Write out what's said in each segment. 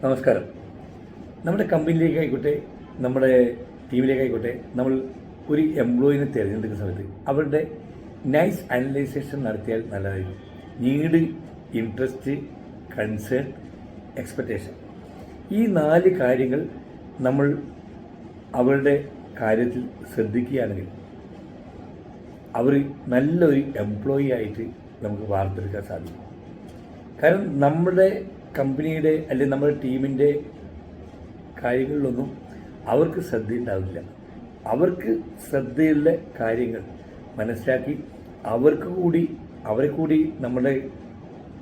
നമസ്കാരം. നമ്മുടെ കമ്പനിയിലേക്കായിക്കോട്ടെ, നമ്മുടെ ടീമിലേക്കായിക്കോട്ടെ, നമ്മൾ ഒരു എംപ്ലോയിനെ തിരഞ്ഞെടുക്കുന്ന സമയത്ത് അവരുടെ നൈസ് അനലൈസേഷൻ നടത്തിയാൽ നല്ലതായിരിക്കും. നീഡ്, ഇൻട്രസ്റ്റ്, കൺസേൺ, എക്സ്പെക്റ്റേഷൻ, ഈ 4 കാര്യങ്ങൾ നമ്മൾ അവരുടെ കാര്യത്തിൽ ശ്രദ്ധിക്കുകയാണെങ്കിൽ അവർ നല്ലൊരു എംപ്ലോയി ആയിട്ട് നമുക്ക് വാർത്തെടുക്കാൻ സാധിക്കും. കാരണം നമ്മുടെ കമ്പനിയുടെ അല്ലെങ്കിൽ നമ്മുടെ ടീമിൻ്റെ കാര്യങ്ങളിലൊന്നും അവർക്ക് ശ്രദ്ധയുണ്ടാവില്ല. അവർക്ക് ശ്രദ്ധയുള്ള കാര്യങ്ങൾ മനസ്സിലാക്കി അവരെ കൂടി നമ്മുടെ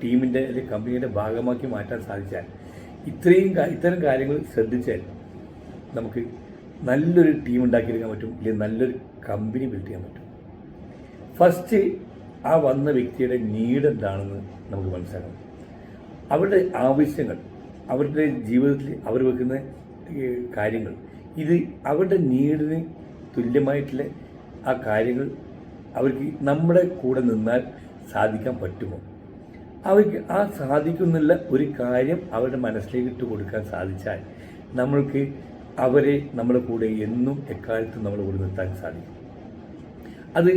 ടീമിൻ്റെ അല്ലെങ്കിൽ കമ്പനിയുടെ ഭാഗമാക്കി മാറ്റാൻ സാധിച്ചാൽ, ഇത്തരം കാര്യങ്ങൾ ശ്രദ്ധിച്ചാൽ നമുക്ക് നല്ലൊരു ടീം ഉണ്ടാക്കിയെടുക്കാൻ പറ്റും, അല്ലെങ്കിൽ നല്ലൊരു കമ്പനി ബിൽഡ് ചെയ്യാൻ പറ്റും. ഫസ്റ്റ് ആ വന്ന വ്യക്തിയുടെ നീഡ് എന്താണെന്ന് നമുക്ക് മനസ്സിലാക്കണം. അവരുടെ ആവശ്യങ്ങൾ, അവരുടെ ജീവിതത്തിൽ അവർ വെക്കുന്ന കാര്യങ്ങൾ, ഇത് അവരുടെ നീഡിന് തുല്യമായിട്ടുള്ള ആ കാര്യങ്ങൾ അവർക്ക് നമ്മുടെ കൂടെ നിന്നാൽ സാധിക്കാൻ പറ്റുമോ? അവർക്ക് ആ സാധിക്കുന്നുള്ള ഒരു കാര്യം അവരുടെ മനസ്സിലേക്ക് ഇട്ട് കൊടുക്കാൻ സാധിച്ചാൽ നമ്മൾക്ക് അവരെ നമ്മുടെ കൂടെ എന്നും എക്കാലത്തും നമ്മുടെ കൂടെ നിർത്താൻ സാധിക്കും. അത്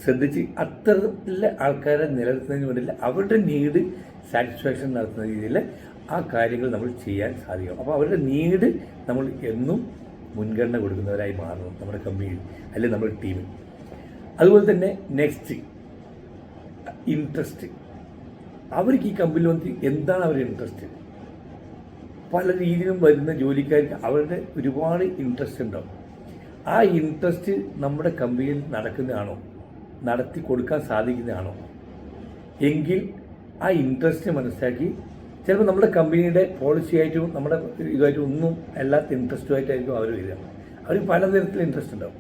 ശ്രദ്ധിച്ച് അത്തരത്തിലുള്ള ആൾക്കാരെ നിലനിർത്തുന്നതിന് വേണ്ടിയില്ല, അവരുടെ നീഡ് സാറ്റിസ്ഫാക്ഷൻ നടത്തുന്ന രീതിയിൽ ആ കാര്യങ്ങൾ നമ്മൾ ചെയ്യാൻ സാധിക്കും. അപ്പോൾ അവരുടെ നീഡ് നമ്മൾ എന്നും മുൻഗണന കൊടുക്കുന്നവരായി മാറണം നമ്മുടെ കമ്പനിയിൽ അല്ലെങ്കിൽ നമ്മുടെ ടീമിൽ. അതുപോലെ തന്നെ നെക്സ്റ്റ്, ഇൻട്രസ്റ്റ്. അവർക്ക് ഈ കമ്പനിയിൽ വന്നിട്ട് എന്താണ് അവരുടെ ഇൻട്രസ്റ്റ്? പല രീതിയിലും വരുന്ന ജോലിക്കാർക്ക് അവരുടെ ഒരുപാട് ഇൻട്രസ്റ്റ് ഉണ്ടാവും. ആ ഇൻട്രസ്റ്റ് നമ്മുടെ കമ്പനിയിൽ നടക്കുന്നതാണോ, നടത്തി കൊടുക്കാൻ സാധിക്കുന്നതാണോ എങ്കിൽ ആ ഇൻട്രസ്റ്റ് മനസ്സിലാക്കി, ചിലപ്പോൾ നമ്മുടെ കമ്പനിയുടെ പോളിസിയായിട്ടും നമ്മുടെ ഇതുമായിട്ടും ഒന്നും അല്ലാത്ത ഇൻട്രസ്റ്റുമായിട്ടായിരിക്കും അവർ വരിക. അവർക്ക് പലതരത്തിലുള്ള ഇൻട്രസ്റ്റ് ഉണ്ടാവും.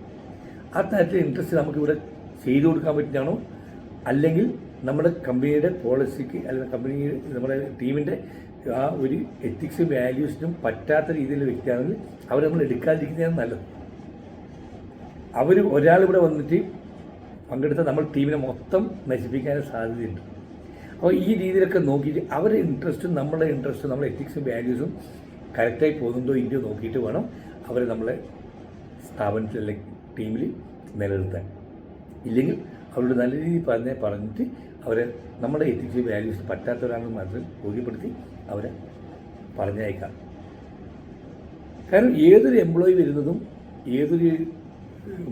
ആ തരത്തിലുള്ള ഇൻട്രസ്റ്റ് നമുക്കിവിടെ ചെയ്തു കൊടുക്കാൻ പറ്റുന്നതാണോ, അല്ലെങ്കിൽ നമ്മുടെ കമ്പനിയുടെ പോളിസിക്ക് അല്ലെങ്കിൽ നമ്മുടെ ടീമിൻ്റെ ആ ഒരു എത്തിക്സ് വാല്യൂസിനും പറ്റാത്ത രീതിയിലുള്ള വ്യക്തിയാണെങ്കിൽ അവർ നമ്മൾ എടുക്കാതിരിക്കുന്നതാണ് നല്ലത്. ഒരാളിവിടെ വന്നിട്ട് പങ്കെടുത്ത നമ്മൾ ടീമിനെ മൊത്തം നശിപ്പിക്കാൻ സാധ്യതയുണ്ട്. അപ്പോൾ ഈ രീതിയിലൊക്കെ നോക്കിയിട്ട് അവരുടെ ഇൻട്രസ്റ്റും നമ്മുടെ ഇൻട്രസ്റ്റും നമ്മുടെ എത്തിക്സും വാല്യൂസും കറക്റ്റായി പോകുന്നുണ്ടോ ഇല്ലയോ നോക്കിയിട്ട് വേണം അവരെ നമ്മളെ സ്ഥാപനത്തിൽ അല്ലെങ്കിൽ ടീമിൽ നിലനിർത്താൻ. ഇല്ലെങ്കിൽ അവരോട് നല്ല രീതിയിൽ പറഞ്ഞിട്ട് അവരെ നമ്മുടെ എത്തിക്സ് വാല്യൂസ് പറ്റാത്തവരാണെന്ന് മാത്രം ബോധ്യപ്പെടുത്തി അവരെ പറഞ്ഞയക്കാം. കാരണം ഏതൊരു എംപ്ലോയി വരുന്നതും, ഏതൊരു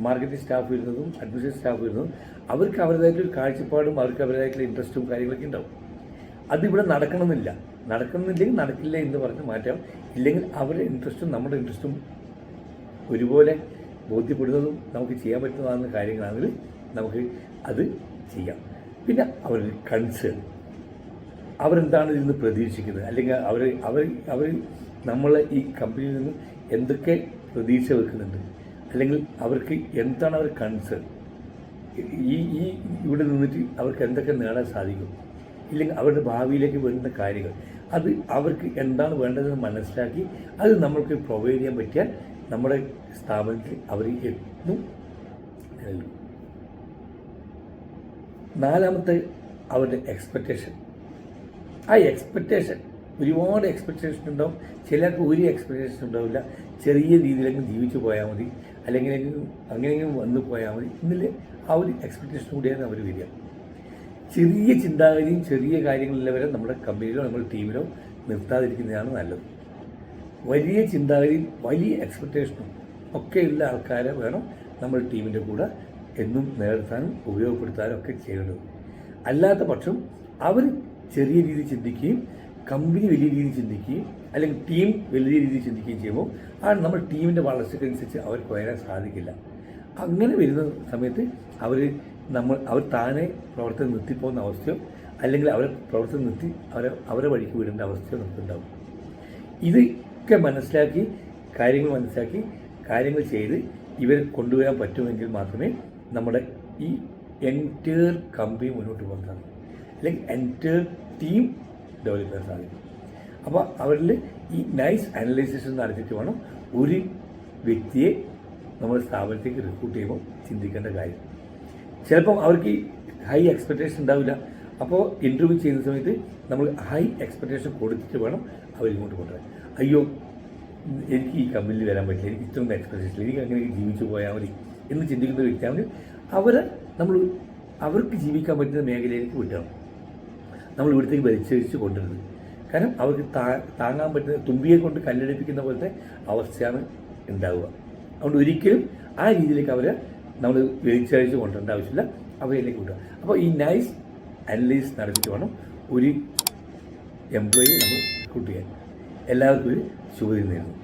മാർക്കറ്റിംഗ് സ്റ്റാഫ് വരുന്നതും, അഡ്മിനിസ്ട്രേഷൻ സ്റ്റാഫ് വരുന്നതും അവർക്ക് അവരുടേതായിട്ടുള്ള കാഴ്ചപ്പാടും അവർക്ക് അവരുടേതായിട്ടുള്ള ഇൻട്രസ്റ്റും കാര്യങ്ങളൊക്കെ ഉണ്ടാവും. അതിവിടെ നടക്കണമെന്നില്ലെങ്കിൽ നടക്കില്ല എന്ന് പറഞ്ഞ് മാറ്റാം. ഇല്ലെങ്കിൽ അവരുടെ ഇൻട്രസ്റ്റും നമ്മുടെ ഇൻട്രസ്റ്റും ഒരുപോലെ ബോധ്യപ്പെടുന്നതും നമുക്ക് ചെയ്യാൻ പറ്റുന്നതാകുന്ന കാര്യങ്ങളാണെങ്കിൽ നമുക്ക് അത് ചെയ്യാം. പിന്നെ അവരുടെ കൺസേൺ, അവരെന്താണ് ഇതിൽ പ്രതീക്ഷിക്കുന്നത്, അല്ലെങ്കിൽ അവർ നമ്മളെ ഈ കമ്പനിയിൽ നിന്ന് എന്തൊക്കെ പ്രതീക്ഷ വെക്കുന്നുണ്ട്, അല്ലെങ്കിൽ അവർക്ക് എന്താണ് അവർ കൺസേൺ, ഈ ഇവിടെ നിന്നിട്ട് അവർക്ക് എന്തൊക്കെ നേടാൻ സാധിക്കും, ഇല്ലെങ്കിൽ അവരുടെ ഭാവിയിലേക്ക് വരുന്ന കാര്യങ്ങൾ, അത് അവർക്ക് എന്താണ് വേണ്ടതെന്ന് മനസ്സിലാക്കി അത് നമ്മൾക്ക് പ്രൊവൈഡ് ചെയ്യാൻ പറ്റിയാൽ നമ്മുടെ സ്ഥാപനത്തിൽ അവർ എന്നും നൽകും. 4-മത്തെ അവരുടെ എക്സ്പെക്റ്റേഷൻ. ആ എക്സ്പെക്റ്റേഷൻ, ഒരുപാട് എക്സ്പെക്റ്റേഷൻ ഉണ്ടാവും. ചിലർക്ക് ഒരു എക്സ്പെക്റ്റേഷൻ ഉണ്ടാവില്ല. ചെറിയ രീതിയിലെങ്കിലും ജീവിച്ചു പോയാൽ മതി, അല്ലെങ്കിൽ അങ്ങനെയെങ്കിലും വന്നു പോയാൽ മതി എന്നില്ല, ആ ഒരു എക്സ്പെക്റ്റേഷൻ കൂടിയാണ് അവർ വരിക. ചെറിയ ചിന്താഗതിയും ചെറിയ കാര്യങ്ങളിലവരെ നമ്മുടെ കമ്പനിയിലോ നമ്മുടെ ടീമിലോ നിർത്താതിരിക്കുന്നതാണ് നല്ലത്. വലിയ ചിന്താഗതിയും വലിയ എക്സ്പെക്റ്റേഷനും ഒക്കെയുള്ള ആൾക്കാരെ വേണം നമ്മൾ ടീമിൻ്റെ കൂടെ എന്നും നിലനിർത്താനും ഉപയോഗപ്പെടുത്താനും ഒക്കെ ചെയ്യേണ്ടത്. അല്ലാത്ത പക്ഷം അവർ ചെറിയ രീതിയിൽ ചിന്തിക്കുകയും കമ്പനി വലിയ രീതിയിൽ ചിന്തിക്കുകയും അല്ലെങ്കിൽ ടീം വലിയ രീതിയിൽ ചിന്തിക്കുകയും ചെയ്യുമ്പോൾ നമ്മൾ ടീമിൻ്റെ വളർച്ചയ്ക്കനുസരിച്ച് അവർക്ക് വരാൻ സാധിക്കില്ല. അങ്ങനെ വരുന്ന സമയത്ത് അവർ താനെ പ്രവർത്തനം നിർത്തിപ്പോകുന്ന അവസ്ഥയോ അല്ലെങ്കിൽ അവരെ പ്രവർത്തനം നിർത്തി അവരെ വഴിക്ക് വിടേണ്ട അവസ്ഥയോ നമുക്കുണ്ടാവും. ഇതൊക്കെ മനസ്സിലാക്കി കാര്യങ്ങൾ ചെയ്ത് ഇവരെ കൊണ്ടുവരാൻ പറ്റുമെങ്കിൽ മാത്രമേ നമ്മുടെ ഈ എൻറ്റയർ കമ്പനി മുന്നോട്ട് പോകാൻ സാധിക്കും, അല്ലെങ്കിൽ എൻറ്റയർ ടീം ഡെവലപ്പ് ചെയ്യാൻ സാധിക്കും. അപ്പോൾ അവരിൽ ഈ നൈസ് അനലൈസേഷൻ നടത്തിയിട്ട് വേണം ഒരു വ്യക്തിയെ നമ്മുടെ സ്ഥാപനത്തേക്ക് റിക്രൂട്ട് ചെയ്യുമ്പോൾ ചിന്തിക്കേണ്ട കാര്യം. ചിലപ്പം അവർക്ക് ഹൈ എക്സ്പെക്റ്റേഷൻ ഉണ്ടാവില്ല. അപ്പോൾ ഇൻ്റർവ്യൂ ചെയ്യുന്ന സമയത്ത് നമ്മൾ ഹൈ എക്സ്പെക്റ്റേഷൻ കൊടുത്തിട്ട് വേണം അവരിങ്ങോട്ട് കൊണ്ടുവരാൻ. അയ്യോ എനിക്ക് ഈ കമ്പനിയിൽ വരാൻ പറ്റില്ല, എനിക്ക് ഇത്രയൊന്നും എക്സ്പെക്ടേഷൻ, എനിക്ക് അങ്ങനെ ജീവിച്ചു പോയാൽ മതി എന്ന് ചിന്തിക്കുന്ന ഒരു വ്യക്തിയാണെങ്കിൽ അവർക്ക് ജീവിക്കാൻ പറ്റുന്ന മേഖലയിലേക്ക് വിടണം. നമ്മൾ ഇവിടത്തേക്ക് വലിച്ചഴിച്ച് കൊണ്ടുവരുന്നത്. കാരണം അവർക്ക് താങ്ങാൻ പറ്റുന്ന തുമ്പിയെ കൊണ്ട് കല്ലെടുപ്പിക്കുന്ന പോലത്തെ അവസ്ഥയാണ് ഉണ്ടാവുക. അതുകൊണ്ട് ഒരിക്കലും ആ രീതിയിലേക്ക് അവരെ നമ്മൾ വലിച്ചഴിച്ച് കൊണ്ടുവരേണ്ട ആവശ്യമില്ല, അവയിലേക്ക് വിടുക. അപ്പോൾ ഈ നൈസ് അനലൈസ് നടത്തിയിട്ട് വേണം ഒരു എംപ്ലോയിയെ നമ്മൾ റിക്രൂട്ട് ചെയ്യാൻ. എല്ലാവർക്കും ഒരു ശുഭദിനം നേരുന്നു.